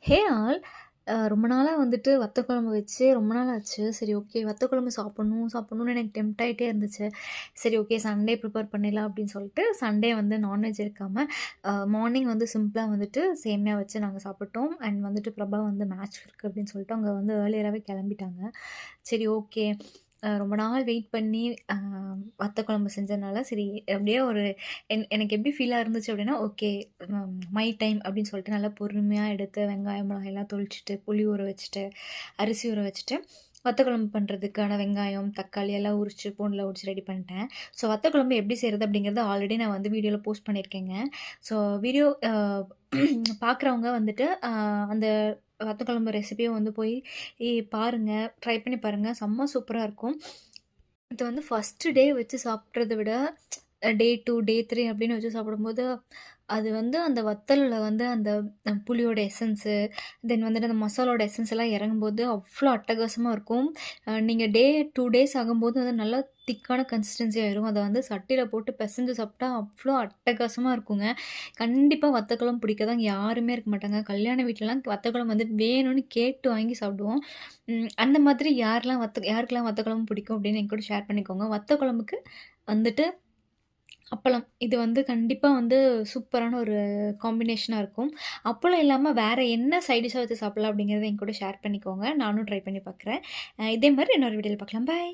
Hey all! ரொம்ப நாளா வந்துட்டு வத்த குழம்பு வச்சு ரொம்ப நாள் ஆச்சு. சரி ஓகே வத்த குழம்பு சாப்பிடணும்னு எனக்கு டெம்ப்ட் ஆயிட்டே இருந்துச்சு. சரி ஓகே சண்டே ப்ரிப்பேர் பண்ணிடலாம் அப்படின்னு சொல்லிட்டு, சண்டே வந்து நான்வெஜ் எடுக்காம மார்னிங் வந்து சிம்பிளா வந்துட்டு சேமியா வச்சு நாங்க சாப்பிட்டோம். அண்ட் வந்துட்டு பிரபா வந்து மேட்ச் இருக்கு அப்படின்னு சொல்லிட்டு அவங்க வந்து ஏர்லியராவே கிளம்பிட்டாங்க. சரி ஓகே. ரொம்ப நாள் வெயிட் பண்ணி அ வத்த குழம்பு செஞ்சதுனால, சரி அப்படியே ஒரு எனக்கு எப்படி ஃபீலா இருந்துச்சு அப்படின்னா, ஓகே மை டைம் அப்படின்னு சொல்லிட்டு நல்லா பொறுமையா எடுத்து வெங்காயம், மிளகாய்லாம் தொளிச்சுட்டு, புளி ஊற வச்சுட்டு, அரிசி ஊற வச்சுட்டு, வத்த குழம்பு பண்ணுறதுக்கான வெங்காயம், தக்காளி எல்லாம் உரிச்சு, பூண்டுலாம் உரிச்சு ரெடி பண்ணிட்டேன். ஸோ வத்த குழம்பு எப்படி செய்றது அப்படிங்கிறத ஆல்ரெடி நான் வந்து வீடியோல போஸ்ட் பண்ணியிருக்கேங்க. ஸோ வீடியோ பார்க்குறவங்க வந்துட்டு அந்த வத்த குழம்பு ரெசிபிய வந்து போய் பாருங்க. ட்ரை பண்ணி பாருங்க. செம்ம சூப்பரா இருக்கும். இது வந்து ஃபர்ஸ்ட்டு டே வச்சு சாப்பிட்றத விட, டே 2, டே 3 அப்படின்னு வச்சு சாப்பிடும்போது, அது வந்து அந்த வத்தல்ல வந்து அந்த புளியோட எசன்ஸு, தென் வந்துட்டு அந்த மசாலாவோட எசன்ஸ் எல்லாம் இறங்கும்போது அவ்ளோ அட்டகாசமா இருக்கும். நீங்க டே 2 டேஸ் ஆகும்போது வந்து நல்லா திக்கான கன்சிஸ்டன்சி ஆயிரும். அத வந்து சட்டியில போட்டு பெசஞ்சு சாப்பிட்டா அவ்ளோ அட்டகாசமா இருக்குங்க. கண்டிப்பா வத்த குழம்பு பிடிக்காதவங்க யாருமே இருக்க மாட்டாங்க. கல்யாண வீட்லலாம் வத்த குழம்பு வந்து வேணும்னு கேட்டு வாங்கி சாப்பிடுவோம். அந்த மாதிரி யாருக்கெல்லாம் வத்த குழம்பு பிடிக்கும் அப்படின்னு என்கூட ஷேர் பண்ணிக்கோங்க. வத்த குழம்புக்கு வந்துட்டு அப்பளம். இது வந்து கண்டிப்பா வந்து சூப்பரான ஒரு காம்பினேஷனா இருக்கும். அப்பளம் இல்லாம வேற என்ன சைட் டிஷ்ஷா வச்சு சாப்பிடலாம் அப்படிங்கிறத என்கூட ஷேர் பண்ணிக்கோங்க. நானும் ட்ரை பண்ணி பார்க்குறேன். இதே மாரி இன்னொரு வீடியோல பார்க்கலாம். பாய்.